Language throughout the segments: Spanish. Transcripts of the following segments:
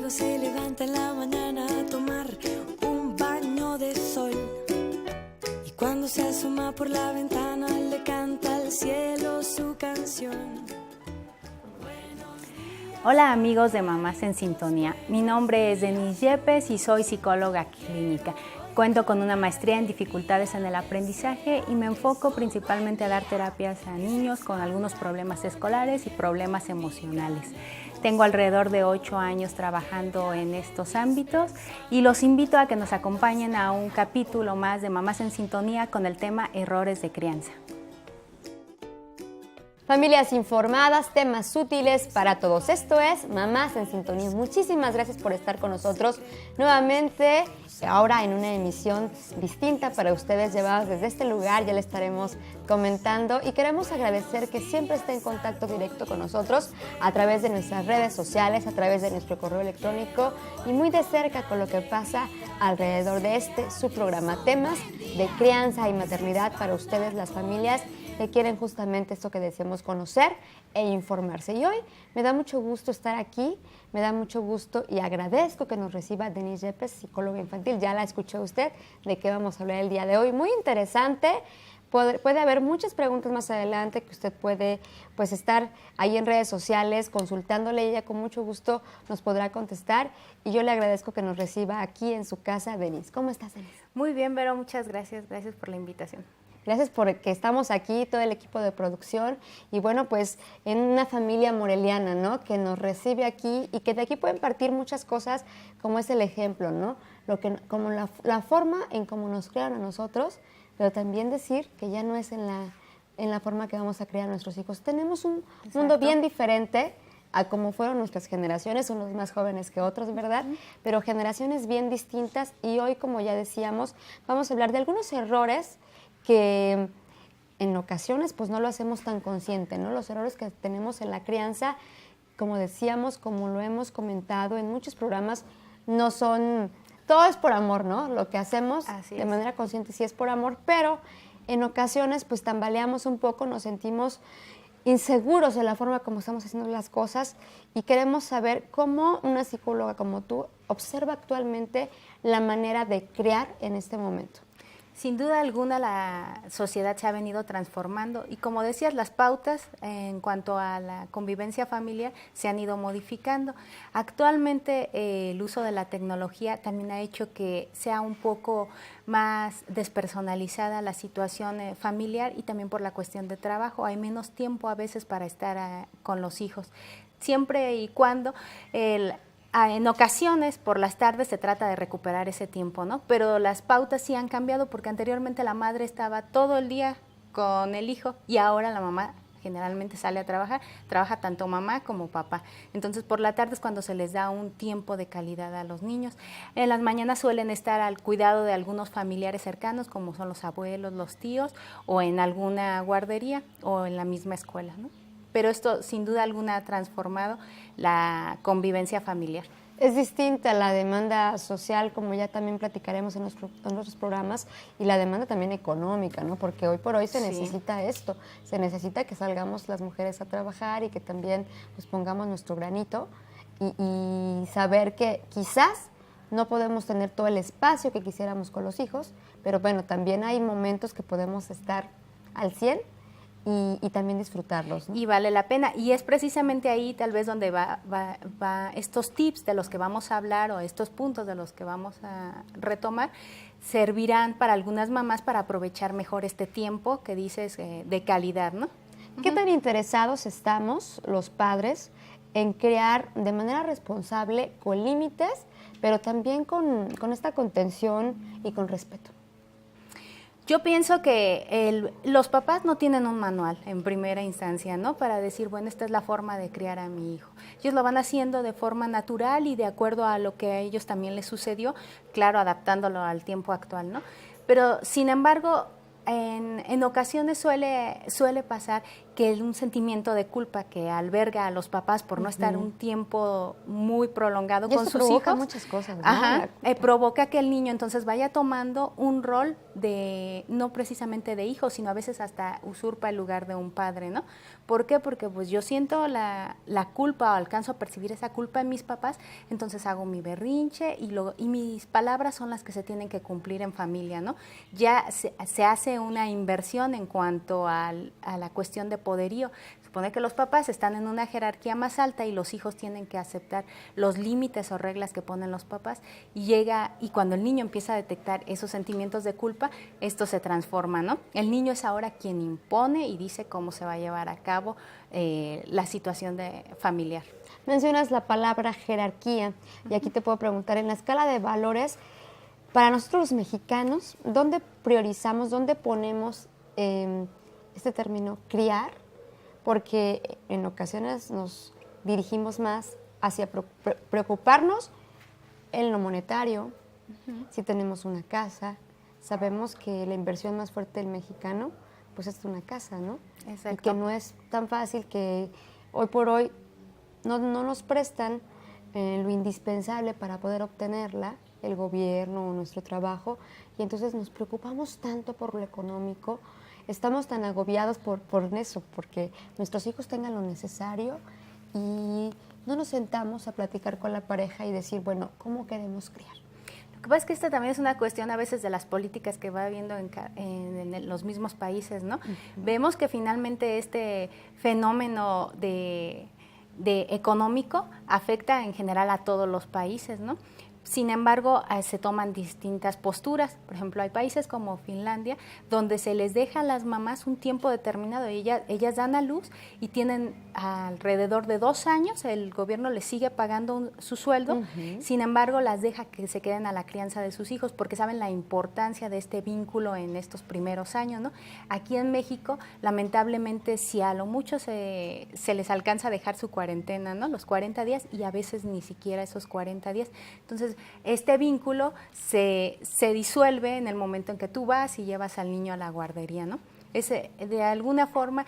Luego se levanta en la mañana a tomar un baño de sol. Y cuando se asoma por la ventana le canta al cielo su canción. Hola amigos de Mamás en Sintonía, mi nombre es Denise Yepes y soy psicóloga clínica. Cuento con una maestría en dificultades en el aprendizaje y me enfoco principalmente a dar terapias a niños con algunos problemas escolares y problemas emocionales. Tengo alrededor de 8 años trabajando en estos ámbitos y los invito a que nos acompañen a un capítulo más de Mamás en Sintonía con el tema errores de crianza. Familias informadas, temas útiles para todos. Esto es Mamás en Sintonía. Muchísimas gracias por estar con nosotros nuevamente, ahora en una emisión distinta para ustedes, llevados desde este lugar, ya le estaremos comentando. Y queremos agradecer que siempre esté en contacto directo con nosotros a través de nuestras redes sociales, a través de nuestro correo electrónico y muy de cerca con lo que pasa alrededor de su programa. Temas de crianza y maternidad para ustedes, las familias que quieren justamente esto que decíamos, conocer e informarse. Y hoy me da mucho gusto estar aquí, me da mucho gusto y agradezco que nos reciba Denise Yepes, psicóloga infantil. Ya la escuchó usted de qué vamos a hablar el día de hoy. Muy interesante. Puede haber muchas preguntas más adelante que usted puede estar ahí en redes sociales consultándole. Ella con mucho gusto nos podrá contestar y yo le agradezco que nos reciba aquí en su casa, Denise. ¿Cómo estás, Denise? Muy bien, Vero, muchas gracias. Gracias por la invitación. Gracias porque estamos aquí, todo el equipo de producción, y bueno, pues en una familia moreliana, ¿no? Que nos recibe aquí y que de aquí pueden partir muchas cosas, como es el ejemplo, ¿no? Como la forma en cómo nos crearon a nosotros, pero también decir que ya no es en la forma que vamos a criar a nuestros hijos. Tenemos un mundo bien diferente a cómo fueron nuestras generaciones, unos más jóvenes que otros, ¿verdad? Pero generaciones bien distintas, y hoy, como ya decíamos, vamos a hablar de algunos errores que en ocasiones pues no lo hacemos tan consciente, ¿no? Los errores que tenemos en la crianza, como decíamos, como lo hemos comentado en muchos programas, no son, todo es por amor, ¿no? Lo que hacemos de manera consciente sí es por amor, pero en ocasiones pues tambaleamos un poco, nos sentimos inseguros de la forma como estamos haciendo las cosas y queremos saber cómo una psicóloga como tú observa actualmente la manera de criar en este momento. Sin duda alguna la sociedad se ha venido transformando y, como decías, las pautas en cuanto a la convivencia familiar se han ido modificando. Actualmente el uso de la tecnología también ha hecho que sea un poco más despersonalizada la situación familiar y también por la cuestión de trabajo. Hay menos tiempo a veces para estar con los hijos. Siempre y cuando en ocasiones, por las tardes, se trata de recuperar ese tiempo, ¿no? Pero las pautas sí han cambiado porque anteriormente la madre estaba todo el día con el hijo y ahora la mamá generalmente sale a trabajar, trabaja tanto mamá como papá. Entonces, por la tarde es cuando se les da un tiempo de calidad a los niños. En las mañanas suelen estar al cuidado de algunos familiares cercanos, como son los abuelos, los tíos, o en alguna guardería o en la misma escuela, ¿no? Pero esto sin duda alguna ha transformado la convivencia familiar. Es distinta la demanda social, como ya también platicaremos en nuestros programas, y la demanda también económica, ¿no? Porque hoy por hoy se necesita esto, se necesita que salgamos las mujeres a trabajar y que también pues pongamos nuestro granito y saber que quizás no podemos tener todo el espacio que quisiéramos con los hijos, pero bueno, también hay momentos que podemos estar al 100 y también disfrutarlos, ¿no? Y vale la pena. Y es precisamente ahí tal vez donde va estos tips de los que vamos a hablar o estos puntos de los que vamos a retomar, servirán para algunas mamás para aprovechar mejor este tiempo que dices de calidad, ¿no? ¿Qué tan interesados estamos los padres en crear de manera responsable, con límites, pero también con esta contención y con respeto? Yo pienso que los papás no tienen un manual en primera instancia, ¿no? Para decir, bueno, esta es la forma de criar a mi hijo. Ellos lo van haciendo de forma natural y de acuerdo a lo que a ellos también les sucedió, claro, adaptándolo al tiempo actual, ¿no? Pero, sin embargo, en ocasiones suele pasar que es un sentimiento de culpa que alberga a los papás por no estar un tiempo muy prolongado y con sus hijos. Muchas cosas, ¿no? Ajá, provoca que el niño entonces vaya tomando un rol de, no precisamente de hijo, sino a veces hasta usurpa el lugar de un padre, ¿no? ¿Por qué? Porque pues yo siento la culpa o alcanzo a percibir esa culpa en mis papás, entonces hago mi berrinche y mis palabras son las que se tienen que cumplir en familia, ¿no? Ya se hace una inversión en cuanto a la cuestión de poderío. Supone que los papás están en una jerarquía más alta y los hijos tienen que aceptar los límites o reglas que ponen los papás y cuando el niño empieza a detectar esos sentimientos de culpa, esto se transforma, ¿no? El niño es ahora quien impone y dice cómo se va a llevar a cabo la situación familiar. Mencionas la palabra jerarquía y aquí te puedo preguntar, en la escala de valores, para nosotros los mexicanos, ¿dónde priorizamos, dónde ponemos este término criar? Porque en ocasiones nos dirigimos más hacia preocuparnos en lo monetario, si tenemos una casa. Sabemos que la inversión más fuerte del mexicano pues es una casa, ¿no? Exacto. Y que no es tan fácil, que hoy por hoy no nos prestan lo indispensable para poder obtenerla, el gobierno o nuestro trabajo, y entonces nos preocupamos tanto por lo económico. Estamos tan agobiados por eso, porque nuestros hijos tengan lo necesario y no nos sentamos a platicar con la pareja y decir, bueno, ¿cómo queremos criar? Lo que pasa es que esta también es una cuestión a veces de las políticas que va habiendo en los mismos países, ¿no? Vemos que finalmente este fenómeno de económico afecta en general a todos los países, ¿no? Sin embargo, se toman distintas posturas. Por ejemplo, hay países como Finlandia, donde se les deja a las mamás un tiempo determinado. Ellas dan a luz y tienen alrededor de 2 años, el gobierno les sigue pagando su sueldo, sin embargo, las deja que se queden a la crianza de sus hijos, porque saben la importancia de este vínculo en estos primeros años, ¿no? Aquí en México, lamentablemente, si a lo mucho se les alcanza a dejar su cuarentena, ¿no? Los 40 días, y a veces ni siquiera esos 40 días. Entonces, este vínculo se disuelve en el momento en que tú vas y llevas al niño a la guardería, ¿no? De alguna forma,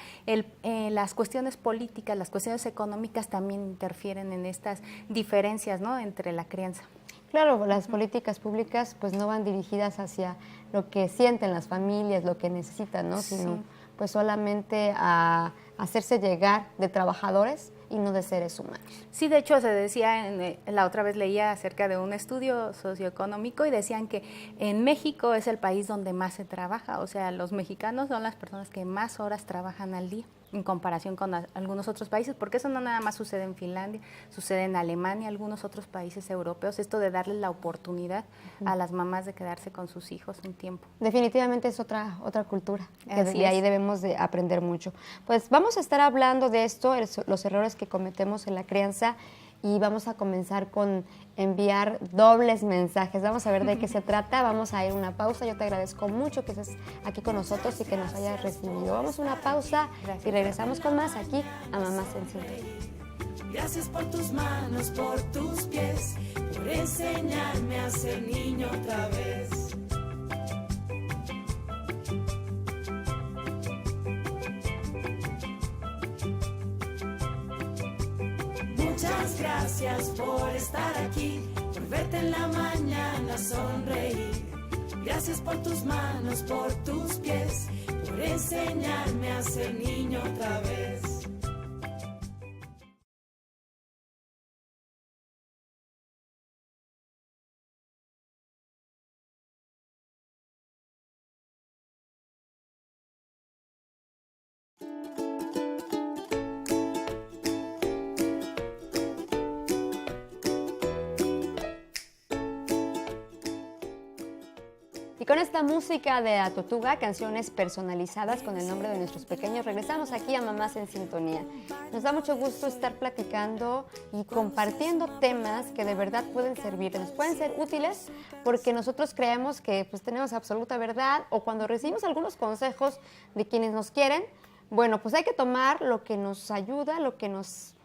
las cuestiones políticas, las cuestiones económicas también interfieren en estas diferencias, ¿no?, entre la crianza. Claro, las políticas públicas pues no van dirigidas hacia lo que sienten las familias, lo que necesitan, ¿no? Sino pues solamente a hacerse llegar de trabajadores y no de seres humanos. Sí, de hecho se decía, la otra vez leía acerca de un estudio socioeconómico y decían que en México es el país donde más se trabaja, o sea, los mexicanos son las personas que más horas trabajan al día en comparación con algunos otros países, porque eso no nada más sucede en Finlandia, sucede en Alemania, algunos otros países europeos, esto de darles la oportunidad a las mamás de quedarse con sus hijos un tiempo. Definitivamente es otra cultura, que de ahí debemos de aprender mucho. Pues vamos a estar hablando de esto, los errores que cometemos en la crianza, y vamos a comenzar con enviar dobles mensajes. Vamos a ver de qué se trata. Vamos a ir a una pausa. Yo te agradezco mucho que estés aquí con nosotros y que nos hayas recibido. Vamos a una pausa. Gracias. Y regresamos con más aquí a Mamás en Sintonía. Gracias por tus manos, por tus pies, por enseñarme a ser niño otra vez. Muchas gracias por estar aquí, por verte en la mañana sonreír. Gracias por tus manos, por tus pies, por enseñarme a ser niño otra vez. Y con esta música de Atotuga, canciones personalizadas con el nombre de nuestros pequeños, regresamos aquí a Mamás en Sintonía. Nos da mucho gusto estar platicando y compartiendo temas que de verdad pueden servir, nos pueden ser útiles, porque nosotros creemos que pues tenemos absoluta verdad, o cuando recibimos algunos consejos de quienes nos quieren, bueno, pues hay que tomar lo que nos ayuda, lo que nos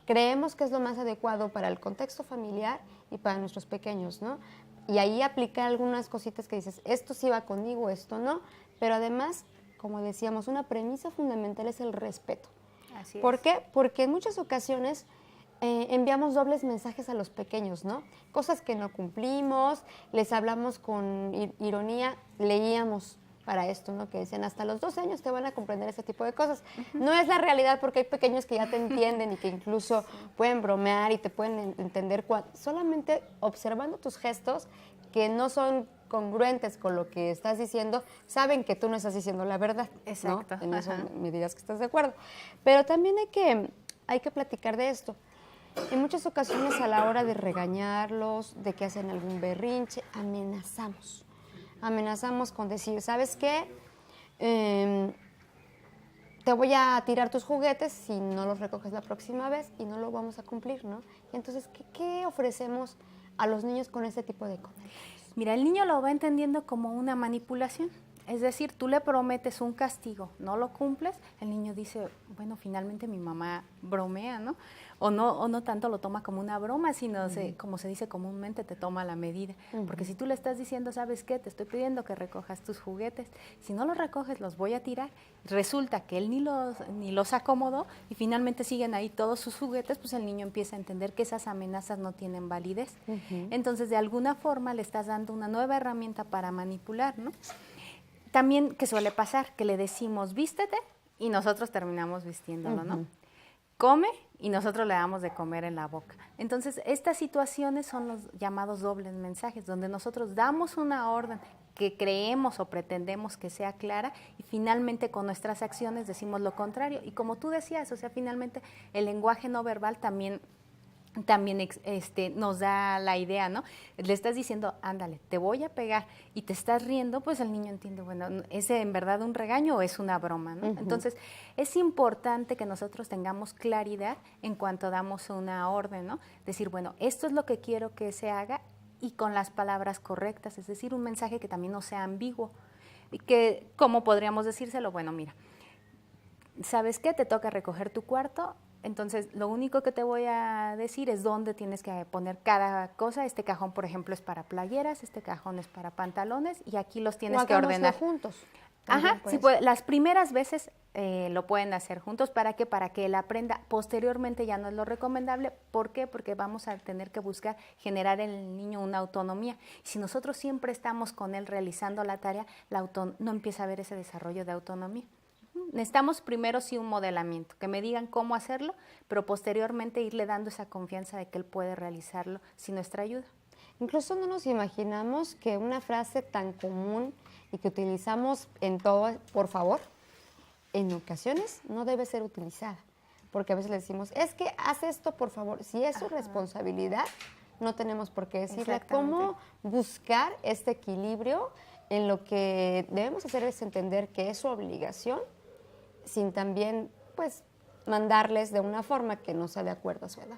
creemos que es lo más adecuado para el contexto familiar y para nuestros pequeños, ¿no? Y ahí aplicar algunas cositas que dices, esto sí va conmigo, esto no, pero además como decíamos, una premisa fundamental es el respeto. Así ¿Por es. qué? Porque en muchas ocasiones enviamos dobles mensajes a los pequeños, ¿no? Cosas que no cumplimos, les hablamos con ironía, leíamos para esto, ¿no? Que decían, hasta los 12 años te van a comprender ese tipo de cosas. No es la realidad porque hay pequeños que ya te entienden y que incluso pueden bromear y te pueden entender solamente observando tus gestos que no son congruentes con lo que estás diciendo, saben que tú no estás diciendo la verdad. Exacto. ¿No? En eso Ajá. me dirás que estás de acuerdo. Pero también hay que platicar de esto. En muchas ocasiones a la hora de regañarlos, de que hacen algún berrinche, amenazamos. Amenazamos con decir, ¿sabes qué? Te voy a tirar tus juguetes si no los recoges la próxima vez y no lo vamos a cumplir, ¿no? Y entonces, ¿qué ofrecemos a los niños con este tipo de comentarios? Mira, el niño lo va entendiendo como una manipulación. Es decir, tú le prometes un castigo, no lo cumples, el niño dice, bueno, finalmente mi mamá bromea, ¿no? O no tanto lo toma como una broma, sino como se dice comúnmente, te toma la medida. Porque si tú le estás diciendo, ¿sabes qué? Te estoy pidiendo que recojas tus juguetes. Si no los recoges, los voy a tirar. Resulta que él ni los acomodó y finalmente siguen ahí todos sus juguetes, pues el niño empieza a entender que esas amenazas no tienen validez. Entonces, de alguna forma le estás dando una nueva herramienta para manipular, ¿no? También que suele pasar, que le decimos, vístete, y nosotros terminamos vistiéndolo, ¿no? Come, y nosotros le damos de comer en la boca. Entonces, estas situaciones son los llamados dobles mensajes, donde nosotros damos una orden que creemos o pretendemos que sea clara, y finalmente con nuestras acciones decimos lo contrario. Y como tú decías, o sea, finalmente el lenguaje no verbal también nos da la idea, ¿no? Le estás diciendo, ándale, te voy a pegar y te estás riendo, pues el niño entiende, bueno, ¿es en verdad un regaño o es una broma, ¿no? Entonces, es importante que nosotros tengamos claridad en cuanto damos una orden, ¿no? Decir, bueno, esto es lo que quiero que se haga y con las palabras correctas, es decir, un mensaje que también no sea ambiguo. Y que, ¿cómo podríamos decírselo? Bueno, mira, ¿sabes qué? Te toca recoger tu cuarto. Entonces, lo único que te voy a decir es dónde tienes que poner cada cosa. Este cajón, por ejemplo, es para playeras, este cajón es para pantalones y aquí los tienes que ordenar. Juntos. Ajá, sí, las primeras veces lo pueden hacer juntos. ¿Para qué? Para que él aprenda. Posteriormente ya no es lo recomendable. ¿Por qué? Porque vamos a tener que buscar generar en el niño una autonomía. Si nosotros siempre estamos con él realizando la tarea, no empieza a haber ese desarrollo de autonomía. Necesitamos primero sí un modelamiento, que me digan cómo hacerlo, pero posteriormente irle dando esa confianza de que él puede realizarlo sin nuestra ayuda. Incluso no nos imaginamos que una frase tan común y que utilizamos en todo, por favor, en ocasiones no debe ser utilizada, porque a veces le decimos, es que haz esto, por favor. Si es su responsabilidad, no tenemos por qué decirle cómo buscar este equilibrio. En lo que debemos hacer es entender que es su obligación, sin también, pues, mandarles de una forma que no sea de acuerdo a su edad.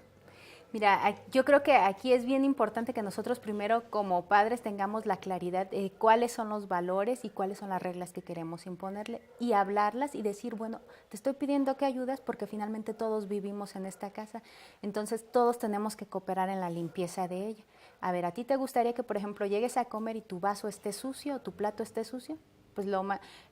Mira, yo creo que aquí es bien importante que nosotros primero como padres tengamos la claridad de cuáles son los valores y cuáles son las reglas que queremos imponerle y hablarlas y decir, bueno, te estoy pidiendo que ayudes porque finalmente todos vivimos en esta casa, entonces todos tenemos que cooperar en la limpieza de ella. A ver, ¿a ti te gustaría que, por ejemplo, llegues a comer y tu vaso esté sucio o tu plato esté sucio? Pues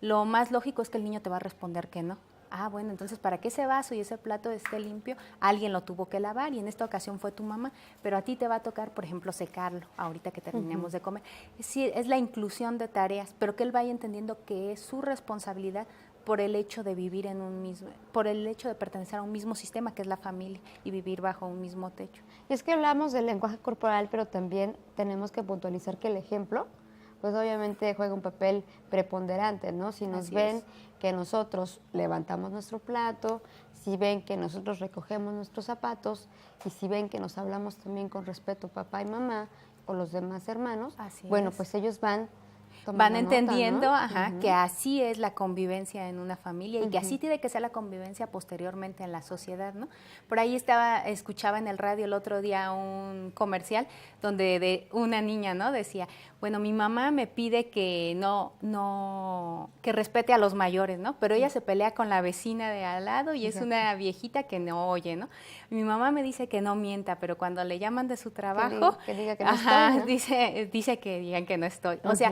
lo más lógico es que el niño te va a responder que no. Ah, bueno, entonces para que ese vaso y ese plato esté limpio, alguien lo tuvo que lavar y en esta ocasión fue tu mamá, pero a ti te va a tocar, por ejemplo, secarlo ahorita que terminemos de comer. Es la inclusión de tareas, pero que él vaya entendiendo que es su responsabilidad por el hecho de vivir por el hecho de pertenecer a un mismo sistema que es la familia y vivir bajo un mismo techo. Y es que hablamos del lenguaje corporal, pero también tenemos que puntualizar que el ejemplo, pues obviamente juega un papel preponderante, ¿no? Si nos ven que nosotros levantamos nuestro plato, si ven que nosotros recogemos nuestros zapatos y si ven que nos hablamos también con respeto papá y mamá o los demás hermanos, pues ellos van entendiendo, nota, ¿no? Que así es la convivencia en una familia y que así tiene que ser la convivencia posteriormente en la sociedad, ¿no? Por ahí escuchaba en el radio el otro día un comercial donde de una niña, ¿no? Decía, bueno, mi mamá me pide que que respete a los mayores, ¿no? Pero ella se pelea con la vecina de al lado y es una viejita que no oye, ¿no? Mi mamá me dice que no mienta, pero cuando le llaman de su trabajo, que diga que no estoy, ¿no? dice que digan que no estoy. O sea,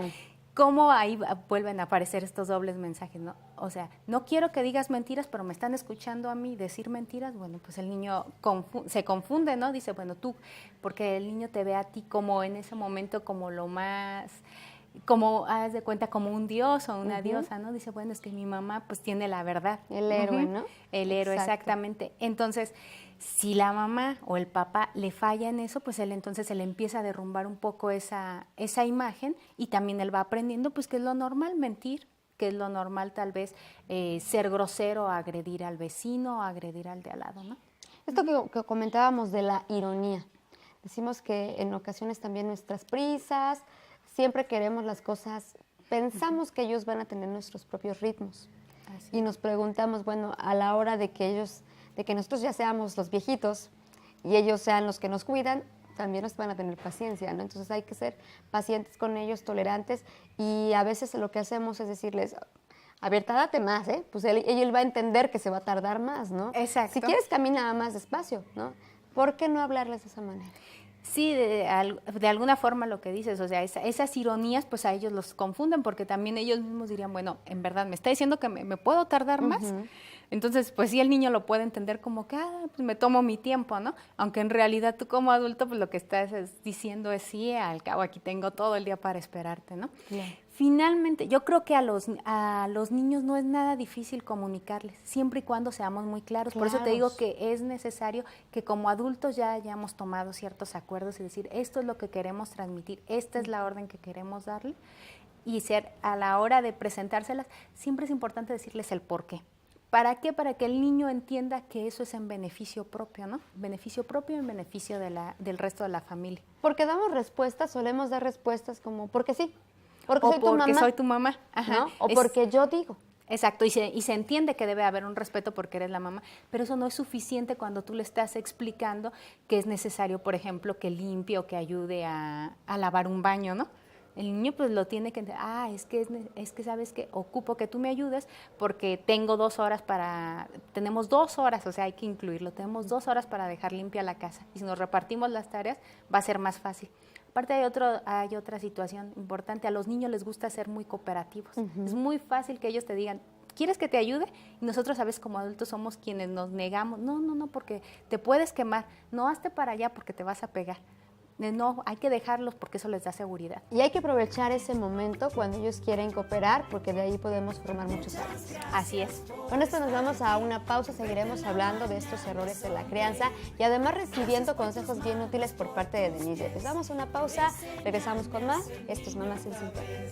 ¿cómo ahí vuelven a aparecer estos dobles mensajes, no? O sea, no quiero que digas mentiras, pero me están escuchando a mí decir mentiras. Bueno, pues el niño se confunde, ¿no? Dice, bueno, tú, porque el niño te ve a ti como en ese momento como lo más, como, haz de cuenta, como un dios o una diosa, ¿no? Dice, bueno, es que mi mamá pues tiene la verdad. El héroe, ¿no? El héroe, exactamente. Entonces, si la mamá o el papá le falla en eso, pues él entonces se le empieza a derrumbar un poco esa imagen, y también él va aprendiendo pues que es lo normal mentir, que es lo normal tal vez ser grosero, agredir al vecino, agredir al de al lado, ¿no? Esto que comentábamos de la ironía. Decimos que en ocasiones también nuestras prisas, siempre queremos las cosas, pensamos que ellos van a tener nuestros propios ritmos. Así. Y nos preguntamos, bueno, a la hora de que nosotros ya seamos los viejitos y ellos sean los que nos cuidan, también nos van a tener paciencia, ¿no? Entonces hay que ser pacientes con ellos, tolerantes, y a veces lo que hacemos es decirles, a ver, tárdate más, ¿eh? Pues él va a entender que se va a tardar más, ¿no? Exacto. Si quieres, camina más despacio, ¿no? ¿Por qué no hablarles de esa manera? Sí, de alguna forma lo que dices, o sea, esas ironías pues a ellos los confunden, porque también ellos mismos dirían, bueno, en verdad me está diciendo que me puedo tardar más. Entonces, pues sí, el niño lo puede entender como que, pues me tomo mi tiempo, ¿no? Aunque en realidad tú como adulto, pues lo que estás diciendo es, sí, al cabo aquí tengo todo el día para esperarte, ¿no? Yeah. Finalmente, yo creo que a los niños no es nada difícil comunicarles, siempre y cuando seamos muy claros. Por eso te digo que es necesario que como adultos ya hayamos tomado ciertos acuerdos y decir, esto es lo que queremos transmitir, esta es la orden que queremos darle, y ser a la hora de presentárselas, siempre es importante decirles el por qué. ¿Para qué? Para que el niño entienda que eso es en beneficio propio, ¿no? Beneficio propio y en beneficio del resto de la familia. Porque damos respuestas, solemos dar respuestas como, porque sí. Porque soy tu mamá. Ajá. ¿No? O porque yo digo. Exacto, y se entiende que debe haber un respeto porque eres la mamá, pero eso no es suficiente cuando tú le estás explicando que es necesario, por ejemplo, que limpie o que ayude a lavar un baño, ¿no? El niño pues lo tiene que entender, es que sabes que ocupo que tú me ayudes porque tengo 2 horas tenemos 2 horas, o sea, hay que incluirlo, tenemos 2 horas para dejar limpia la casa, y si nos repartimos las tareas va a ser más fácil. Aparte hay otra situación importante, a los niños les gusta ser muy cooperativos. Es muy fácil que ellos te digan, ¿quieres que te ayude? Y nosotros a veces como adultos somos quienes nos negamos, no, porque te puedes quemar, no, hazte para allá porque te vas a pegar. No, hay que dejarlos porque eso les da seguridad. Y hay que aprovechar ese momento cuando ellos quieren cooperar, porque de ahí podemos formar muchos hábitos. Así es. Con esto nos vamos a una pausa, seguiremos hablando de estos errores en la crianza y además recibiendo consejos bien útiles por parte de Denise. Les damos una pausa, regresamos con más. Esto es Mamás en Sintonía.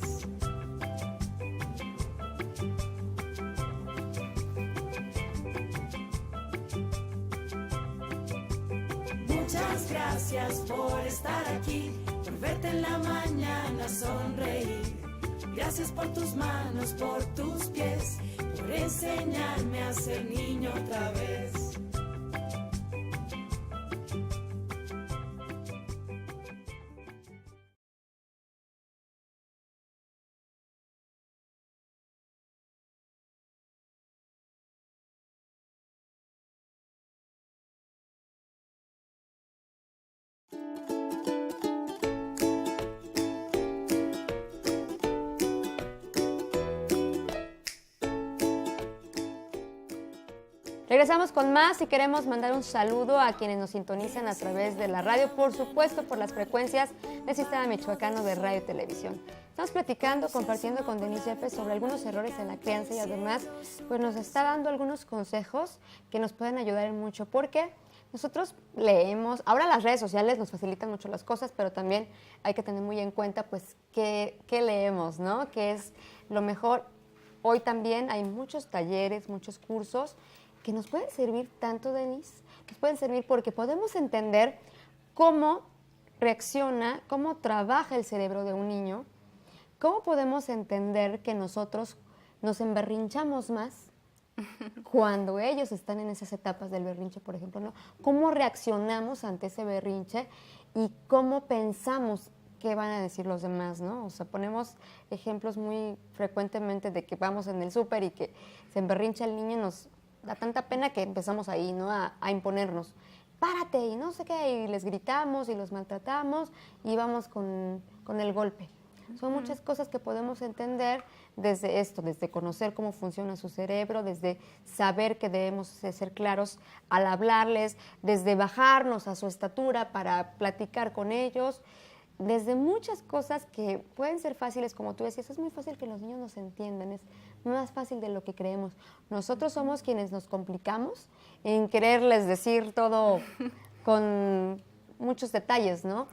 Muchas gracias por estar aquí, por verte en la mañana sonreír. Gracias por tus manos, por tus pies, por enseñarme a ser niño otra vez. Regresamos con más y queremos mandar un saludo a quienes nos sintonizan a través de la radio, por supuesto por las frecuencias del Sistema Michoacano de Radio y Televisión. Estamos platicando, compartiendo con Denise Yepes sobre algunos errores en la crianza y además pues nos está dando algunos consejos que nos pueden ayudar en mucho porque nosotros leemos, ahora las redes sociales nos facilitan mucho las cosas, pero también hay que tener muy en cuenta pues qué leemos, ¿no? Que es lo mejor. Hoy también hay muchos talleres, muchos cursos que nos pueden servir tanto, Denise, nos pueden servir porque podemos entender cómo reacciona, cómo trabaja el cerebro de un niño, cómo podemos entender que nosotros nos emberrinchamos más cuando ellos están en esas etapas del berrinche, por ejemplo, ¿no? Cómo reaccionamos ante ese berrinche y cómo pensamos qué van a decir los demás, ¿no? O sea, ponemos ejemplos muy frecuentemente de que vamos en el súper y que se emberrincha el niño y nos da tanta pena que empezamos ahí, ¿no? A imponernos. Párate y no sé qué, y les gritamos y los maltratamos y vamos con el golpe. Son muchas cosas que podemos entender desde esto, desde conocer cómo funciona su cerebro, desde saber que debemos ser claros al hablarles, desde bajarnos a su estatura para platicar con ellos, desde muchas cosas que pueden ser fáciles, como tú decías, es muy fácil que los niños nos entiendan, es más fácil de lo que creemos. Nosotros somos quienes nos complicamos en quererles decir todo con muchos detalles, ¿no?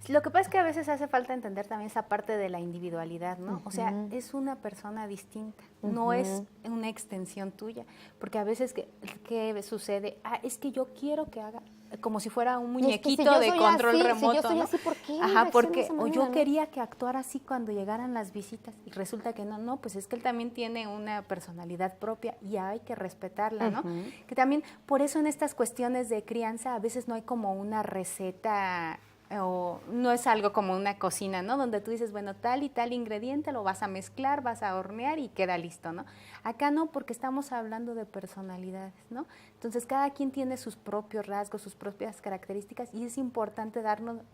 Lo que pasa es que a veces hace falta entender también esa parte de la individualidad, ¿no? O sea, es una persona distinta, no es una extensión tuya, porque a veces ¿qué sucede? Es que yo quiero que haga como si fuera un muñequito de control remoto, si yo soy ¿no? así, ¿por qué? Ajá, porque o yo quería que actuara así cuando llegaran las visitas y resulta que no, pues es que él también tiene una personalidad propia y hay que respetarla, ¿no? Que también por eso en estas cuestiones de crianza a veces no hay como una receta o no es algo como una cocina, ¿no? Donde tú dices, bueno, tal y tal ingrediente lo vas a mezclar, vas a hornear y queda listo, ¿no? Acá no, porque estamos hablando de personalidades, ¿no? Entonces, cada quien tiene sus propios rasgos, sus propias características y es importante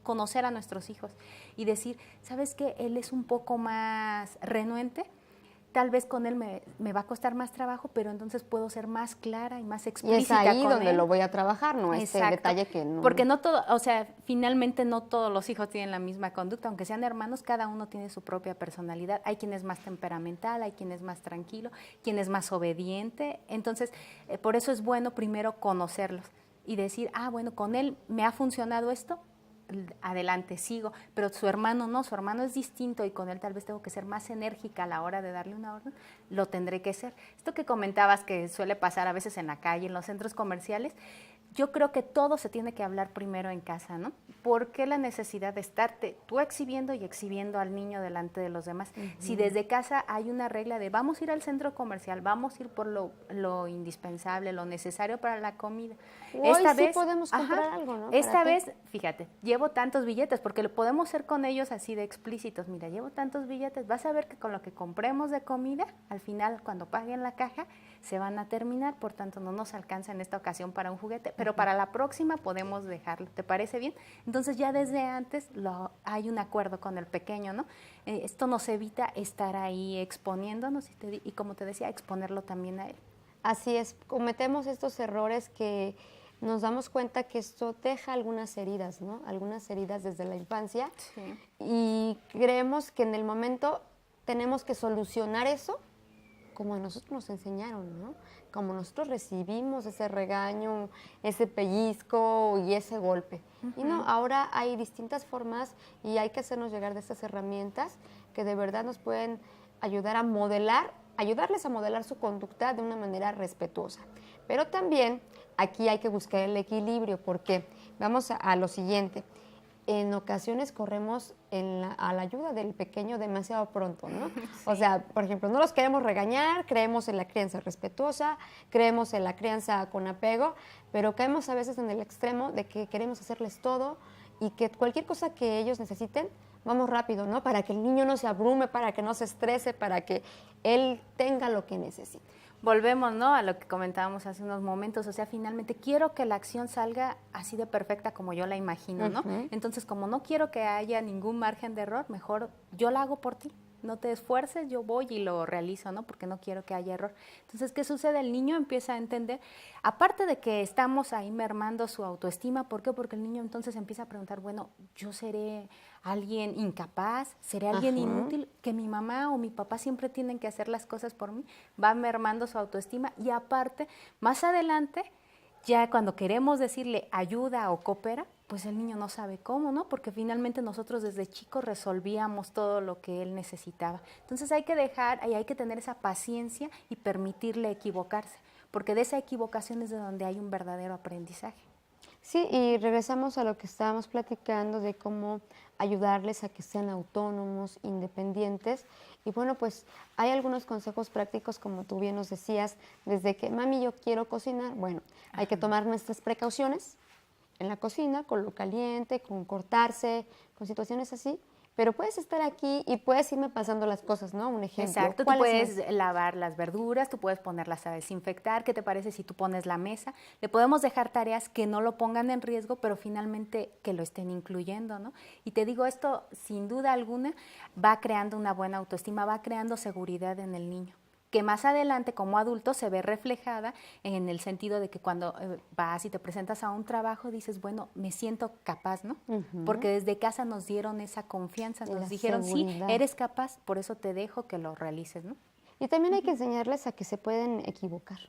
conocer a nuestros hijos y decir, ¿sabes qué? Él es un poco más renuente, tal vez con él me va a costar más trabajo, pero entonces puedo ser más clara y más explícita con él. Y es ahí donde lo voy a trabajar, ¿no? Ese detalle que no... Porque no todo, o sea, finalmente no todos los hijos tienen la misma conducta, aunque sean hermanos, cada uno tiene su propia personalidad. Hay quien es más temperamental, hay quien es más tranquilo, quien es más obediente. Entonces, por eso es bueno primero conocerlos y decir, bueno, con él me ha funcionado esto, adelante, sigo, pero su hermano no, su hermano es distinto y con él tal vez tengo que ser más enérgica a la hora de darle una orden, lo tendré que ser. Esto que comentabas que suele pasar a veces en la calle, en los centros comerciales, yo creo que todo se tiene que hablar primero en casa, ¿no? ¿Por qué la necesidad de estarte tú exhibiendo y exhibiendo al niño delante de los demás? Si desde casa hay una regla de vamos a ir al centro comercial, vamos a ir por lo indispensable, lo necesario para la comida. Esta vez podemos comprar algo, ¿no? Esta vez, fíjate, llevo tantos billetes, porque lo podemos hacer con ellos así de explícitos. Mira, llevo tantos billetes, vas a ver que con lo que compremos de comida, al final cuando paguen la caja, se van a terminar, por tanto no nos alcanza en esta ocasión para un juguete, pero para la próxima podemos dejarlo. ¿Te parece bien? Entonces ya desde antes hay un acuerdo con el pequeño, ¿no? Esto nos evita estar ahí exponiéndonos y como te decía, exponerlo también a él. Así es, cometemos estos errores que nos damos cuenta que esto deja algunas heridas, ¿no? Algunas heridas desde la infancia. Sí. Y creemos que en el momento tenemos que solucionar eso como a nosotros nos enseñaron, ¿no? Como nosotros recibimos ese regaño, ese pellizco y ese golpe. Y no, ahora hay distintas formas y hay que hacernos llegar de estas herramientas que de verdad nos pueden ayudar a ayudarles a modelar su conducta de una manera respetuosa. Pero también aquí hay que buscar el equilibrio porque vamos a lo siguiente. En ocasiones corremos a la ayuda del pequeño demasiado pronto, ¿no? Sí. O sea, por ejemplo, no los queremos regañar, creemos en la crianza respetuosa, creemos en la crianza con apego, pero caemos a veces en el extremo de que queremos hacerles todo y que cualquier cosa que ellos necesiten, vamos rápido, ¿no? Para que el niño no se abrume, para que no se estrese, para que él tenga lo que necesite. Volvemos, ¿no?, a lo que comentábamos hace unos momentos, o sea, finalmente quiero que la acción salga así de perfecta como yo la imagino, ¿no? Entonces, como no quiero que haya ningún margen de error, mejor yo la hago por ti. No te esfuerces, yo voy y lo realizo, ¿no? Porque no quiero que haya error. Entonces, ¿qué sucede? El niño empieza a entender, aparte de que estamos ahí mermando su autoestima, ¿por qué? Porque el niño entonces empieza a preguntar, bueno, ¿yo seré alguien incapaz? ¿Seré alguien inútil? ¿Que mi mamá o mi papá siempre tienen que hacer las cosas por mí? Va mermando su autoestima y aparte, más adelante, ya cuando queremos decirle ayuda o coopera, pues el niño no sabe cómo, ¿no? Porque finalmente nosotros desde chicos resolvíamos todo lo que él necesitaba. Entonces hay que tener esa paciencia y permitirle equivocarse, porque de esa equivocación es de donde hay un verdadero aprendizaje. Sí, y regresamos a lo que estábamos platicando de cómo ayudarles a que sean autónomos, independientes. Y bueno, pues hay algunos consejos prácticos, como tú bien nos decías, desde que, mami, yo quiero cocinar. Bueno, hay que tomar nuestras precauciones en la cocina, con lo caliente, con cortarse, con situaciones así. pero puedes estar aquí y puedes irme pasando las cosas, ¿no? Un ejemplo. Exacto, tú puedes lavar las verduras, tú puedes ponerlas a desinfectar. ¿Qué te parece si tú pones la mesa? Le podemos dejar tareas que no lo pongan en riesgo, pero finalmente que lo estén incluyendo, ¿no? Y te digo, esto sin duda alguna va creando una buena autoestima, va creando seguridad en el niño, que más adelante como adulto se ve reflejada en el sentido de que cuando vas y te presentas a un trabajo dices, bueno, me siento capaz, ¿no? Porque desde casa nos dieron esa confianza, nos dijeron, seguridad. Sí, eres capaz, por eso te dejo que lo realices, ¿no? Y también hay que enseñarles a que se pueden equivocar.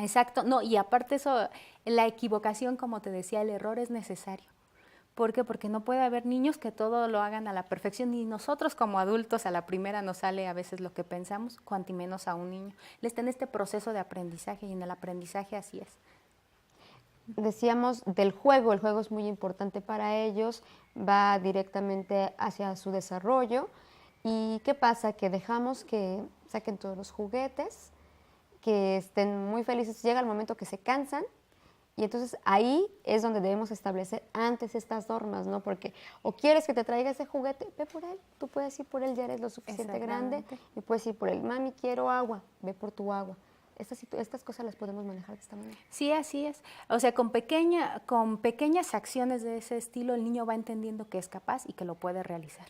Exacto, no, y aparte eso, la equivocación, como te decía, el error es necesario. ¿Por qué? Porque no puede haber niños que todo lo hagan a la perfección, ni nosotros como adultos a la primera nos sale a veces lo que pensamos, cuanto menos a un niño. Él está en este proceso de aprendizaje y en el aprendizaje así es. Decíamos del juego, el juego es muy importante para ellos, va directamente hacia su desarrollo. ¿Y qué pasa? Que dejamos que saquen todos los juguetes, que estén muy felices, llega el momento que se cansan. Y entonces ahí es donde debemos establecer antes estas normas, ¿no? Porque o quieres que te traiga ese juguete, ve por él. Tú puedes ir por él, ya eres lo suficiente grande. Y puedes ir por él. Mami, quiero agua. Ve por tu agua. Estas cosas las podemos manejar de esta manera. Sí, así es. O sea, con pequeñas acciones de ese estilo, el niño va entendiendo que es capaz y que lo puede realizar.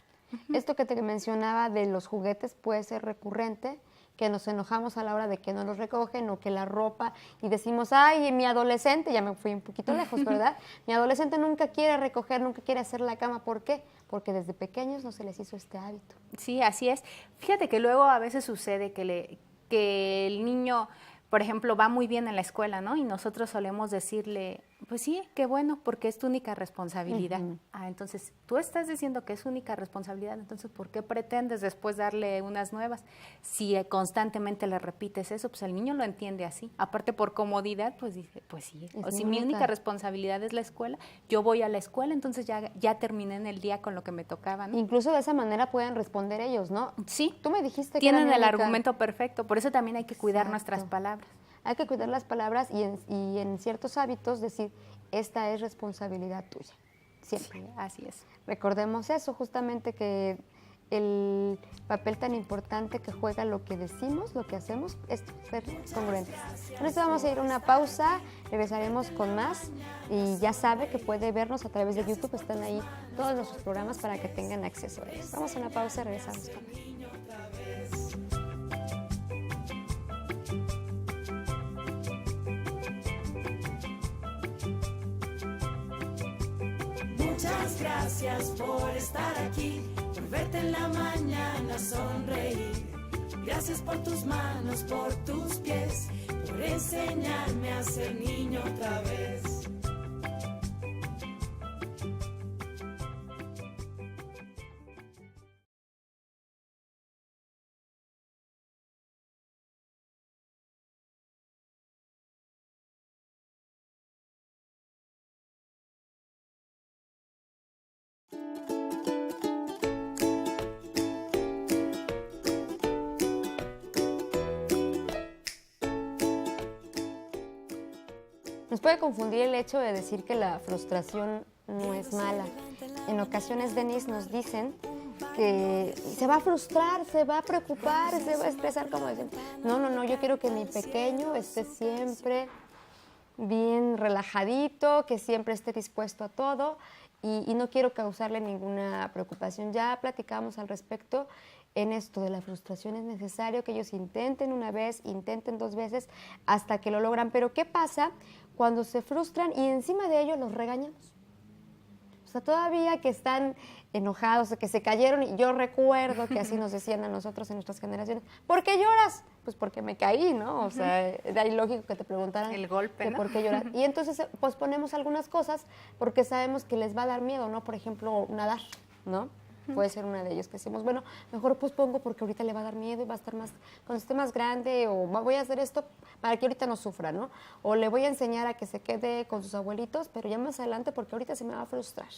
Esto que te mencionaba de los juguetes puede ser recurrente, que nos enojamos a la hora de que no los recogen o que la ropa y decimos, ay, mi adolescente, ya me fui un poquito lejos, ¿verdad? Mi adolescente nunca quiere recoger, nunca quiere hacer la cama. ¿Por qué? Porque desde pequeños no se les hizo este hábito. Sí, así es. Fíjate que luego a veces sucede que el niño, por ejemplo, va muy bien en la escuela, ¿no? Y nosotros solemos decirle, pues sí, qué bueno, porque es tu única responsabilidad. Entonces, tú estás diciendo que es única responsabilidad, entonces, ¿por qué pretendes después darle unas nuevas? Si constantemente le repites eso, pues el niño lo entiende así. Aparte, por comodidad, pues dice, pues sí. O si mi única responsabilidad es la escuela, yo voy a la escuela, entonces ya terminé en el día con lo que me tocaba, ¿no? Incluso de esa manera pueden responder ellos, ¿no? Sí. Tú me dijiste que tienen el argumento perfecto, por eso también hay que cuidar nuestras palabras. Hay que cuidar las palabras y en ciertos hábitos decir, esta es responsabilidad tuya. Siempre. Sí, así es. Recordemos eso, justamente que el papel tan importante que juega lo que decimos, lo que hacemos, es ser congruentes. Con esto vamos a ir a una pausa, regresaremos con más y ya sabe que puede vernos a través de YouTube, están ahí todos nuestros programas para que tengan acceso a ellos. Vamos a una pausa y regresamos con más. Muchas gracias por estar aquí, por verte en la mañana sonreír. Gracias por tus manos, por tus pies, por enseñarme a ser niño otra vez. Nos puede confundir el hecho de decir que la frustración no es mala. En ocasiones, Denise, nos dicen que se va a frustrar, se va a preocupar, se va a estresar, como dicen. No, yo quiero que mi pequeño esté siempre bien relajadito, que siempre esté dispuesto a todo y no quiero causarle ninguna preocupación. Ya platicamos al respecto en esto de la frustración. Es necesario que ellos intenten una vez, intenten 2 veces hasta que lo logran. Pero ¿qué pasa cuando se frustran y encima de ello los regañamos? O sea, todavía que están enojados, que se cayeron, y yo recuerdo que así nos decían a nosotros en nuestras generaciones, ¿por qué lloras? Pues porque me caí, ¿no? O sea, era ilógico que te preguntaran el golpe, ¿no? ¿Por qué lloras? Y entonces posponemos algunas cosas porque sabemos que les va a dar miedo, ¿no? Por ejemplo, nadar, ¿no? Puede ser una de ellas que decimos, bueno, mejor pospongo porque ahorita le va a dar miedo y va a estar más, cuando esté más grande, o voy a hacer esto para que ahorita no sufra, ¿no? O le voy a enseñar a que se quede con sus abuelitos, pero ya más adelante porque ahorita se me va a frustrar.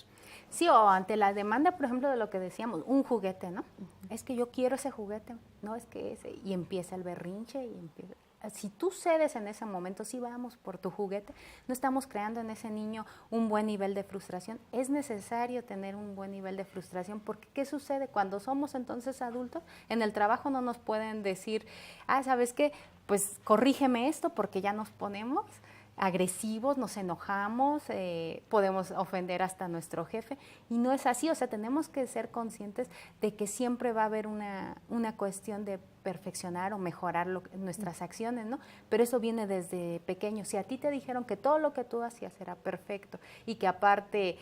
Sí, o ante la demanda, por ejemplo, de lo que decíamos, un juguete, ¿no? Es que yo quiero ese juguete, no es que ese, y empieza el berrinche y empieza. si tú cedes en ese momento, si vamos por tu juguete, no estamos creando en ese niño un buen nivel de frustración. Es necesario tener un buen nivel de frustración, porque ¿qué sucede? Cuando somos entonces adultos, en el trabajo no nos pueden decir, ¿sabes qué? Pues corrígeme esto, porque ya nos ponemos agresivos, nos enojamos, podemos ofender hasta a nuestro jefe, y no es así. O sea, tenemos que ser conscientes de que siempre va a haber una cuestión de perfeccionar o mejorar nuestras acciones, ¿no? Pero eso viene desde pequeño. Si a ti te dijeron que todo lo que tú hacías era perfecto y que aparte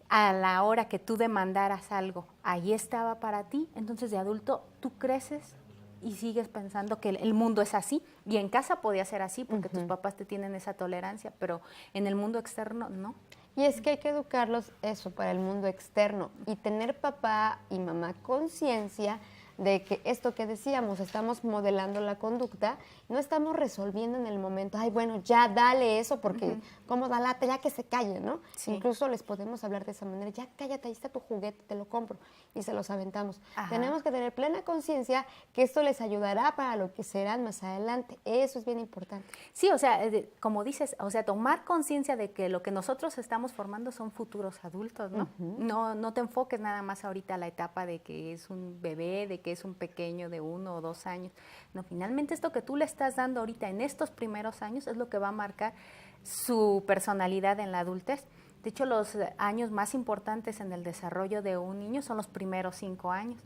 a la hora que tú demandaras algo, ahí estaba para ti, entonces de adulto tú creces y sigues pensando que el mundo es así, y en casa podía ser así porque tus papás te tienen esa tolerancia, pero en el mundo externo no. Y es que hay que educarlos eso para el mundo externo y tener papá y mamá conciencia de que esto que decíamos, estamos modelando la conducta, no estamos resolviendo en el momento, ay, bueno, ya dale eso porque cómo da lata, ya que se calle, ¿no? Sí. Incluso les podemos hablar de esa manera, ya cállate, ahí está tu juguete, te lo compro, y se los aventamos. Ajá. Tenemos que tener plena conciencia que esto les ayudará para lo que serán más adelante, eso es bien importante. Sí, o sea, como dices, o sea, tomar conciencia de que lo que nosotros estamos formando son futuros adultos, ¿no? No te enfoques nada más ahorita a la etapa de que es un bebé, de que es un pequeño de 1 o 2 años. No, finalmente esto que tú le estás dando ahorita en estos primeros años es lo que va a marcar su personalidad en la adultez. De hecho, los años más importantes en el desarrollo de un niño son los primeros 5 años.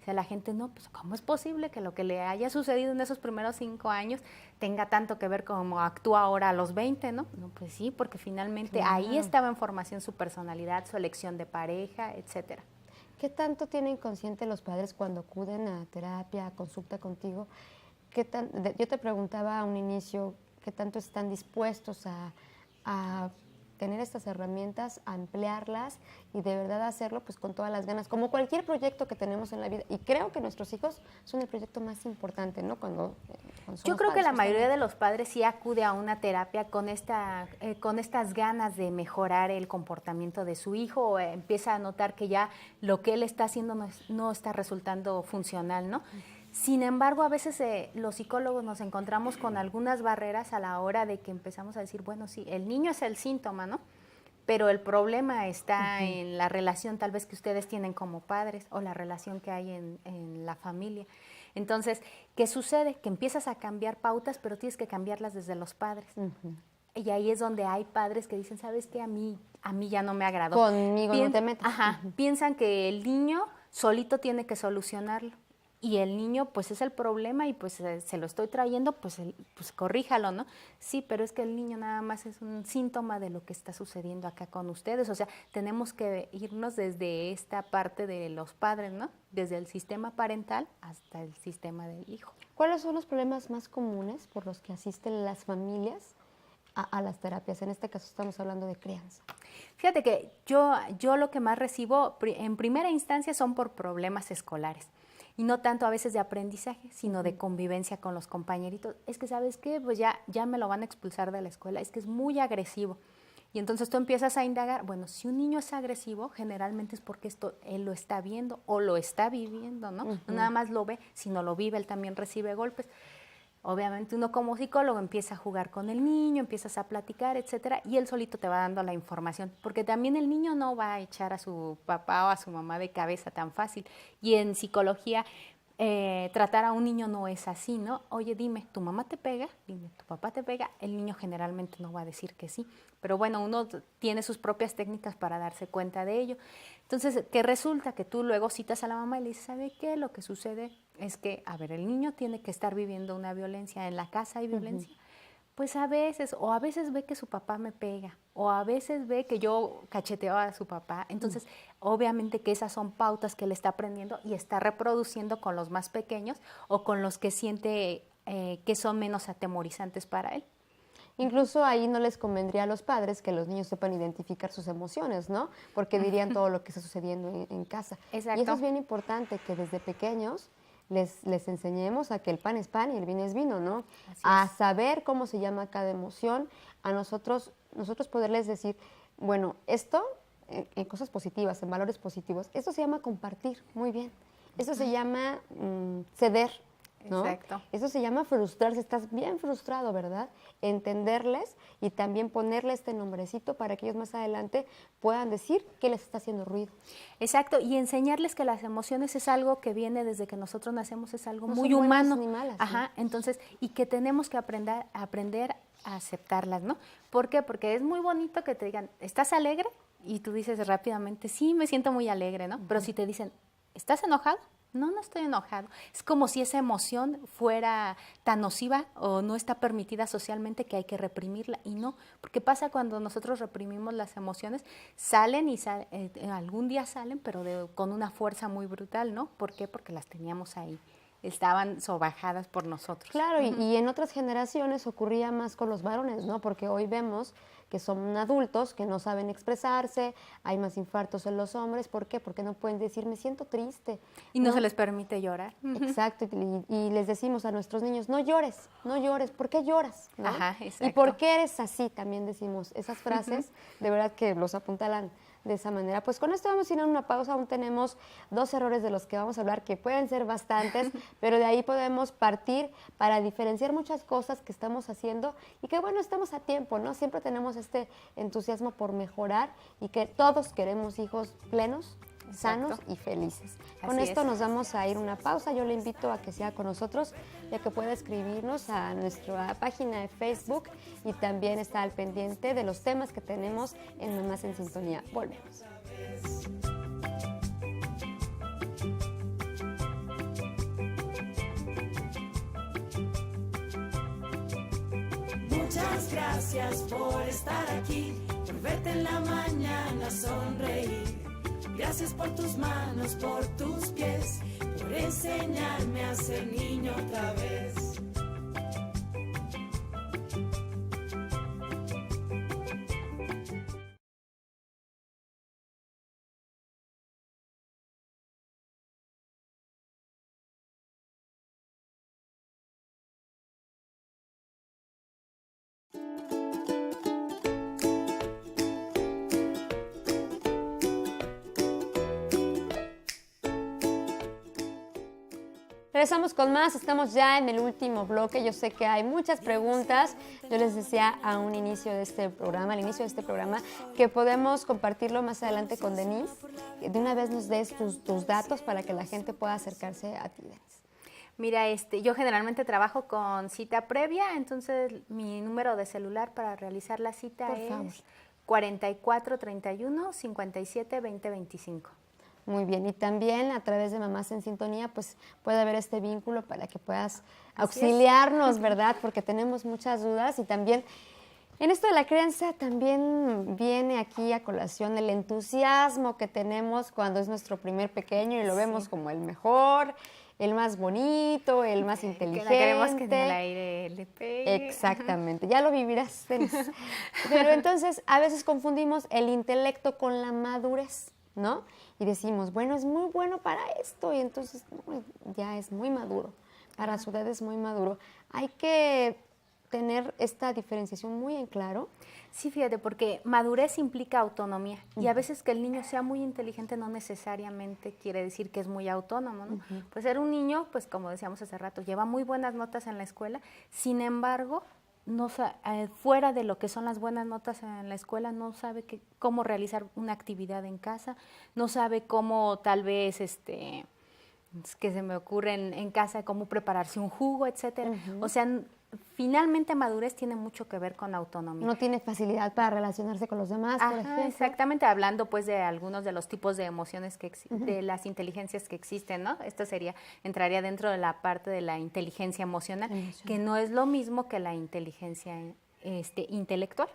O sea, la gente, no, pues ¿cómo es posible que lo que le haya sucedido en esos primeros 5 años tenga tanto que ver como actúa ahora a los 20, ¿no? No, pues sí, porque finalmente ahí estaba en formación su personalidad, su elección de pareja, etcétera. ¿Qué tanto tienen consciente los padres cuando acuden a terapia, a consulta contigo? Yo te preguntaba a un inicio, ¿qué tanto están dispuestos a tener estas herramientas, a emplearlas y de verdad hacerlo pues con todas las ganas, como cualquier proyecto que tenemos en la vida? Y creo que nuestros hijos son el proyecto más importante, ¿no? Cuando yo creo que la mayoría de los padres sí acude a una terapia con estas ganas de mejorar el comportamiento de su hijo, o empieza a notar que ya lo que él está haciendo no está resultando funcional, ¿no? Sin embargo, a veces los psicólogos nos encontramos con algunas barreras a la hora de que empezamos a decir, bueno, sí, el niño es el síntoma, ¿no? Pero el problema está en la relación tal vez que ustedes tienen como padres o la relación que hay en la familia. Entonces, ¿qué sucede? Que empiezas a cambiar pautas, pero tienes que cambiarlas desde los padres. Y ahí es donde hay padres que dicen, ¿sabes qué? A mí ya no me agradó. Conmigo no te metas. Piensan que el niño solito tiene que solucionarlo. Y el niño, pues es el problema y pues se lo estoy trayendo, pues corríjalo, ¿no? Sí, pero es que el niño nada más es un síntoma de lo que está sucediendo acá con ustedes. O sea, tenemos que irnos desde esta parte de los padres, ¿no? Desde el sistema parental hasta el sistema del hijo. ¿Cuáles son los problemas más comunes por los que asisten las familias a las terapias? En este caso estamos hablando de crianza. Fíjate que yo lo que más recibo en primera instancia son por problemas escolares. Y no tanto a veces de aprendizaje, sino de convivencia con los compañeritos. Es que, ¿sabes qué? Pues ya me lo van a expulsar de la escuela, es que es muy agresivo. Y entonces tú empiezas a indagar, bueno, si un niño es agresivo, generalmente es porque él lo está viendo o lo está viviendo, ¿no? No nada más lo ve, sino lo vive, él también recibe golpes. Obviamente uno como psicólogo empieza a jugar con el niño, empiezas a platicar, etcétera, y él solito te va dando la información, porque también el niño no va a echar a su papá o a su mamá de cabeza tan fácil. Y en psicología, tratar a un niño no es así, ¿no? Oye, dime, ¿tu mamá te pega? Dime, ¿tu papá te pega? El niño generalmente no va a decir que sí, pero bueno, uno tiene sus propias técnicas para darse cuenta de ello. Entonces, ¿qué resulta? Que tú luego citas a la mamá y le dices, ¿sabe qué? Lo que sucede es que, a ver, el niño tiene que estar viviendo una violencia, en la casa hay violencia. Pues a veces ve que su papá me pega, o a veces ve que yo cacheteo a su papá. Entonces, obviamente que esas son pautas que él está aprendiendo y está reproduciendo con los más pequeños o con los que siente que son menos atemorizantes para él. Incluso ahí no les convendría a los padres que los niños sepan identificar sus emociones, ¿no? Porque dirían todo lo que está sucediendo en casa. Exacto. Y eso es bien importante, que desde pequeños les enseñemos a que el pan es pan y el vino es vino, ¿no? A saber cómo se llama cada emoción, a nosotros poderles decir, bueno, esto en cosas positivas, en valores positivos, esto se llama compartir, muy bien. Esto se llama ceder. ¿no? Exacto. Eso se llama frustrarse, estás bien frustrado, ¿verdad? Entenderles y también ponerle este nombrecito para que ellos más adelante puedan decir qué les está haciendo ruido. Exacto, y enseñarles que las emociones es algo que viene desde que nosotros nacemos, es algo No muy son buenas humano. ni malas, Ajá, entonces, y que tenemos que aprender a aceptarlas, ¿no? ¿Por qué? Porque es muy bonito que te digan, ¿estás alegre? Y tú dices rápidamente, sí, me siento muy alegre, ¿no? Pero si te dicen, ¿estás enojado? No, no estoy enojado. Es como si esa emoción fuera tan nociva o no está permitida socialmente que hay que reprimirla. Y no, porque pasa cuando nosotros reprimimos las emociones, salen y algún día salen, pero con una fuerza muy brutal, ¿no? ¿Por qué? Porque las teníamos ahí, estaban sobajadas por nosotros. Claro, y en otras generaciones ocurría más con los varones, ¿no? Porque hoy vemos que son adultos que no saben expresarse, hay más infartos en los hombres. ¿Por qué? Porque no pueden decir, me siento triste. Y no se les permite llorar. Exacto, y les decimos a nuestros niños, no llores, no llores, ¿por qué lloras? ¿no? Ajá, exacto. ¿Y por qué eres así? También decimos esas frases, de verdad que los apuntalan de esa manera. Pues con esto vamos a ir a una pausa, aún tenemos 2 errores de los que vamos a hablar, que pueden ser bastantes, pero de ahí podemos partir para diferenciar muchas cosas que estamos haciendo y que bueno, estamos a tiempo, ¿no? Siempre tenemos este entusiasmo por mejorar y que todos queremos hijos plenos, sanos y felices. Con Así esto es. nos vamos a ir a una pausa. Yo le invito a que sea con nosotros, ya que pueda escribirnos a nuestra página de Facebook y también está al pendiente de los temas que tenemos en Mamás en Sintonía. Volvemos. Muchas gracias por estar aquí, por verte en la mañana sonreír. Gracias por tus manos, por tus pies, por enseñarme a ser niño otra vez. Regresamos con más, estamos ya en el último bloque. Yo sé que hay muchas preguntas. Yo les decía a un inicio de este programa, al inicio de este programa, que podemos compartirlo más adelante con Denise. De una vez nos des tus datos para que la gente pueda acercarse a ti, Denise. Mira, yo generalmente trabajo con cita previa, entonces mi número de celular para realizar la cita Por favor. es 4431 57 20 25. Muy bien, y también a través de Mamás en Sintonía, pues puede haber este vínculo para que puedas auxiliarnos, ¿verdad? Porque tenemos muchas dudas y también en esto de la crianza también viene aquí a colación el entusiasmo que tenemos cuando es nuestro primer pequeño y lo vemos como el mejor, el más bonito, el más inteligente. Que queremos que en el aire le pegue. Exactamente, ya lo vivirás, Denise. Pero entonces a veces confundimos el intelecto con la madurez, ¿no? Y decimos, bueno, es muy bueno para esto y entonces no, ya es muy maduro, para su edad es muy maduro. Hay que tener esta diferenciación muy en claro. Sí, fíjate, porque madurez implica autonomía y a veces que el niño sea muy inteligente no necesariamente quiere decir que es muy autónomo, ¿no? Pues ser un niño, pues como decíamos hace rato, lleva muy buenas notas en la escuela, sin embargo, no fuera de lo que son las buenas notas en la escuela, no sabe cómo realizar una actividad en casa, no sabe cómo tal vez, que se me ocurre en casa, cómo prepararse un jugo, etcétera. O sea, finalmente madurez tiene mucho que ver con autonomía. No tiene facilidad para relacionarse con los demás, por ejemplo. Exactamente, hablando pues de algunos de los tipos de emociones de las inteligencias que existen, ¿no? Esto entraría dentro de la parte de la inteligencia emocional, que no es lo mismo que la inteligencia intelectual.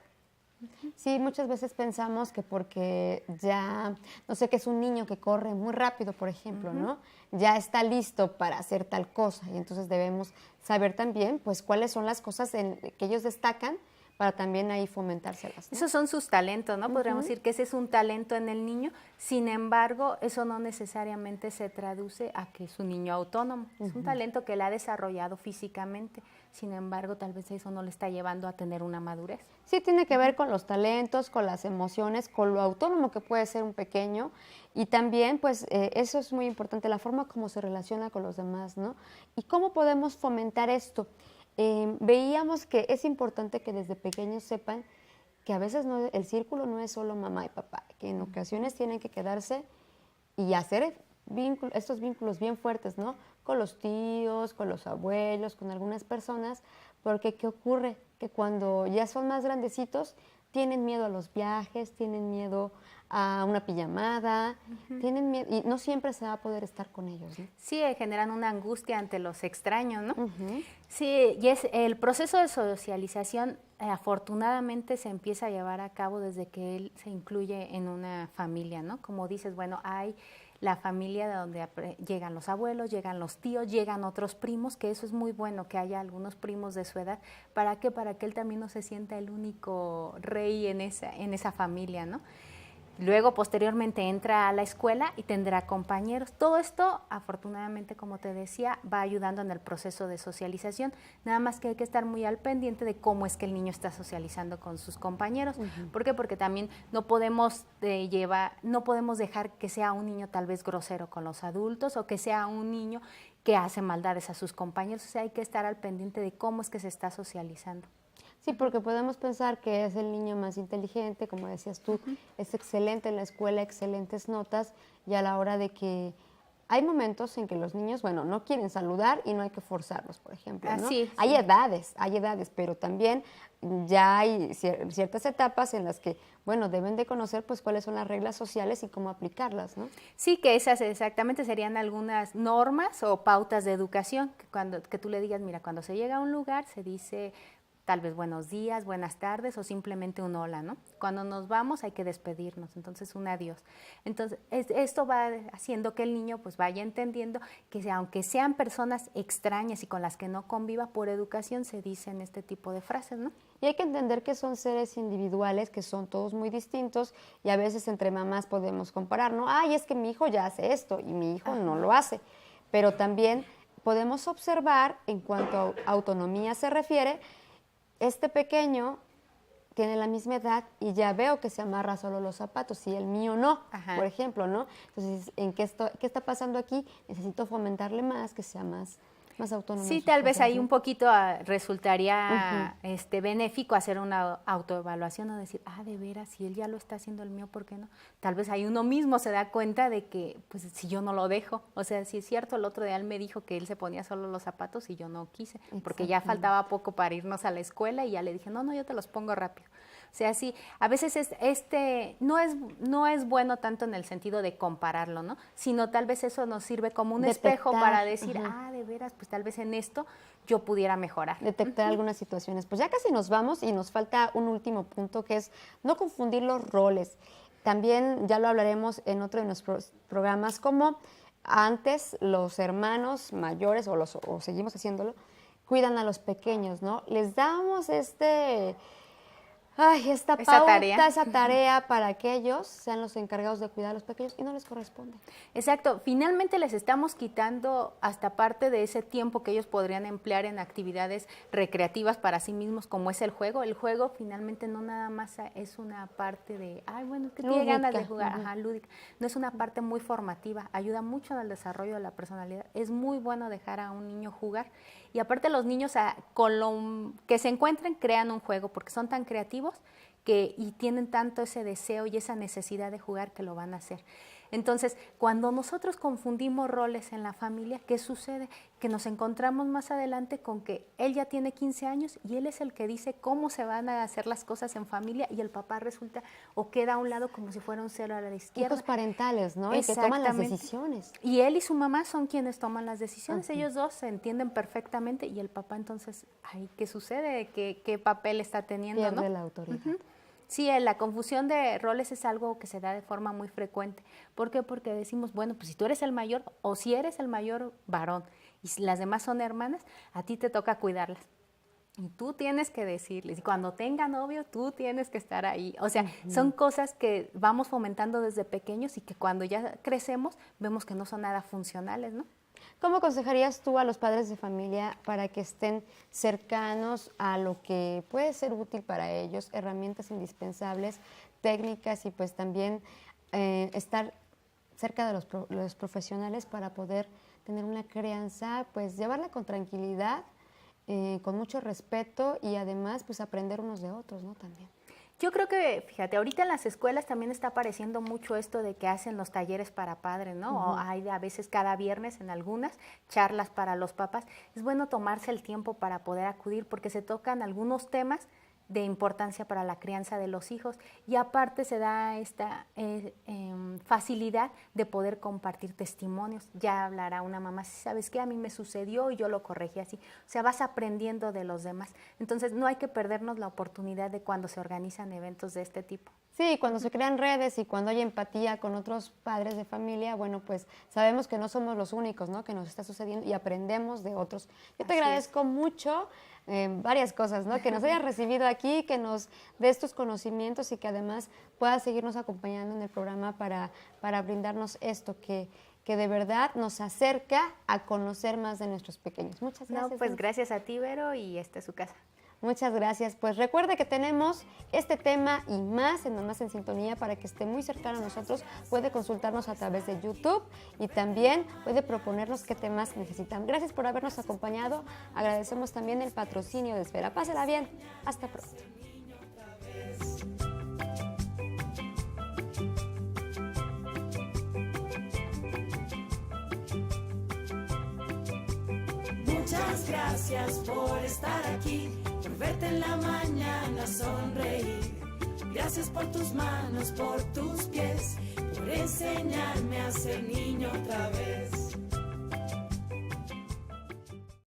Sí, muchas veces pensamos que porque ya, no sé, que es un niño que corre muy rápido, por ejemplo, ¿no? Ya está listo para hacer tal cosa y entonces debemos saber también, pues, cuáles son las cosas que ellos destacan para también ahí fomentárselas, ¿no? Esos son sus talentos, ¿no? Podríamos decir que ese es un talento en el niño, sin embargo, eso no necesariamente se traduce a que es un niño autónomo. Es un talento que él ha desarrollado físicamente, sin embargo, tal vez eso no le está llevando a tener una madurez. Sí, tiene que ver con los talentos, con las emociones, con lo autónomo que puede ser un pequeño y también, pues, eso es muy importante, la forma como se relaciona con los demás, ¿no? Y cómo podemos fomentar esto. Veíamos que es importante que desde pequeños sepan que a veces el círculo no es solo mamá y papá, que en ocasiones tienen que quedarse y hacer estos vínculos bien fuertes, ¿no? Con los tíos, con los abuelos, con algunas personas, porque ¿qué ocurre? Que cuando ya son más grandecitos, tienen miedo a los viajes, tienen miedo a una pijamada, tienen miedo, y no siempre se va a poder estar con ellos, ¿no? Sí, generan una angustia ante los extraños, ¿no? Sí, y es el proceso de socialización, afortunadamente se empieza a llevar a cabo desde que él se incluye en una familia, ¿no? Como dices, bueno, hay la familia de donde llegan los abuelos, llegan los tíos, llegan otros primos, que eso es muy bueno, que haya algunos primos de su edad. ¿Para qué? Para que él también no se sienta el único rey en esa familia, ¿no? Luego, posteriormente, entra a la escuela y tendrá compañeros. Todo esto, afortunadamente, como te decía, va ayudando en el proceso de socialización. Nada más que hay que estar muy al pendiente de cómo es que el niño está socializando con sus compañeros. ¿Por qué? Porque también no podemos dejar que sea un niño tal vez grosero con los adultos o que sea un niño que hace maldades a sus compañeros. O sea, hay que estar al pendiente de cómo es que se está socializando. Sí, porque podemos pensar que es el niño más inteligente, como decías tú, es excelente en la escuela, excelentes notas, y a la hora de que hay momentos en que los niños, bueno, no quieren saludar y no hay que forzarlos, por ejemplo, ¿no? Así, hay edades, pero también ya hay ciertas etapas en las que, bueno, deben de conocer pues cuáles son las reglas sociales y cómo aplicarlas, ¿no? Sí, que esas exactamente serían algunas normas o pautas de educación, que tú le digas, mira, cuando se llega a un lugar se dice tal vez buenos días, buenas tardes o simplemente un hola, ¿no? Cuando nos vamos hay que despedirnos, entonces un adiós. Entonces, esto va haciendo que el niño pues vaya entendiendo que aunque sean personas extrañas y con las que no conviva, por educación se dicen este tipo de frases, ¿no? Y hay que entender que son seres individuales, que son todos muy distintos y a veces entre mamás podemos comparar, ¿no? Ay, es que mi hijo ya hace esto y mi hijo no lo hace. Pero también podemos observar, en cuanto a autonomía se refiere, este pequeño tiene la misma edad y ya veo que se amarra solo los zapatos y el mío no, por ejemplo, ¿no? Entonces, ¿qué está pasando aquí? Necesito fomentarle más, que sea más autónomo. Sí, tal vez ahí un poquito resultaría benéfico hacer una autoevaluación o decir, de veras, si él ya lo está haciendo el mío, ¿por qué no? Tal vez ahí uno mismo se da cuenta de que, pues, si yo no lo dejo, o sea, si es cierto, el otro día él me dijo que él se ponía solo los zapatos y yo no quise, porque ya faltaba poco para irnos a la escuela y ya le dije, no, yo te los pongo rápido. O sea, sí, a veces no es bueno tanto en el sentido de compararlo, ¿no? Sino tal vez eso nos sirve como un espejo para decir, de veras, pues tal vez en esto yo pudiera mejorar. Detectar algunas situaciones. Pues ya casi nos vamos y nos falta un último punto, que es no confundir los roles. También ya lo hablaremos en otro de nuestros programas, como antes los hermanos mayores, o seguimos haciéndolo, cuidan a los pequeños, ¿no? Les damos esta pauta, esa tarea para que ellos sean los encargados de cuidar a los pequeños y no les corresponde. Exacto, finalmente les estamos quitando hasta parte de ese tiempo que ellos podrían emplear en actividades recreativas para sí mismos, como es el juego. El juego finalmente no nada más es una parte de, que tiene ganas de jugar, lúdica. No es una parte muy formativa, ayuda mucho al desarrollo de la personalidad. Es muy bueno dejar a un niño jugar. Y aparte los niños con lo que se encuentren crean un juego porque son tan creativos y tienen tanto ese deseo y esa necesidad de jugar que lo van a hacer. Entonces, cuando nosotros confundimos roles en la familia, ¿qué sucede? Que nos encontramos más adelante con que él ya tiene 15 años y él es el que dice cómo se van a hacer las cosas en familia y el papá resulta o queda a un lado como si fuera un cero a la izquierda. Hijos parentales, ¿no? Y que toman las decisiones. Y él y su mamá son quienes toman las decisiones. Ellos dos se entienden perfectamente y el papá entonces, ¿qué sucede? ¿Qué papel está teniendo? Pierde la autoridad. Sí, la confusión de roles es algo que se da de forma muy frecuente. ¿Por qué? Porque decimos, bueno, pues si tú eres el mayor o si eres el mayor varón y si las demás son hermanas, a ti te toca cuidarlas. Y tú tienes que decirles, y cuando tenga novio, tú tienes que estar ahí. O sea, son cosas que vamos fomentando desde pequeños y que cuando ya crecemos vemos que no son nada funcionales, ¿no? ¿Cómo aconsejarías tú a los padres de familia para que estén cercanos a lo que puede ser útil para ellos, herramientas indispensables, técnicas y pues también estar cerca de los profesionales para poder tener una crianza, pues llevarla con tranquilidad, con mucho respeto y además pues aprender unos de otros, ¿no? También. Yo creo que, fíjate, ahorita en las escuelas también está apareciendo mucho esto de que hacen los talleres para padres, ¿no? O hay a veces cada viernes en algunas charlas para los papás. Es bueno tomarse el tiempo para poder acudir porque se tocan algunos temas de importancia para la crianza de los hijos y aparte se da esta facilidad de poder compartir testimonios. Ya hablará una mamá, ¿sabes qué? A mí me sucedió y yo lo corregí así. O sea, vas aprendiendo de los demás. Entonces, no hay que perdernos la oportunidad de cuando se organizan eventos de este tipo. Sí, cuando se crean redes y cuando hay empatía con otros padres de familia, bueno, pues sabemos que no somos los únicos, ¿no? Que nos está sucediendo y aprendemos de otros. Yo te agradezco mucho varias cosas, ¿no? Que nos hayas recibido aquí, que nos des tus conocimientos y que además puedas seguirnos acompañando en el programa para brindarnos esto que de verdad nos acerca a conocer más de nuestros pequeños. Muchas gracias. No, pues gracias a ti, Vero, y esta es su casa. Muchas gracias. Pues recuerde que tenemos este tema y más en Mamás en Sintonía para que esté muy cercano a nosotros. Puede consultarnos a través de YouTube y también puede proponernos qué temas necesitan. Gracias por habernos acompañado. Agradecemos también el patrocinio de Esfera. Pásela bien. Hasta pronto. Muchas gracias por estar aquí, por verte en la mañana sonreír. Gracias por tus manos, por tus pies, por enseñarme a ser niño otra vez.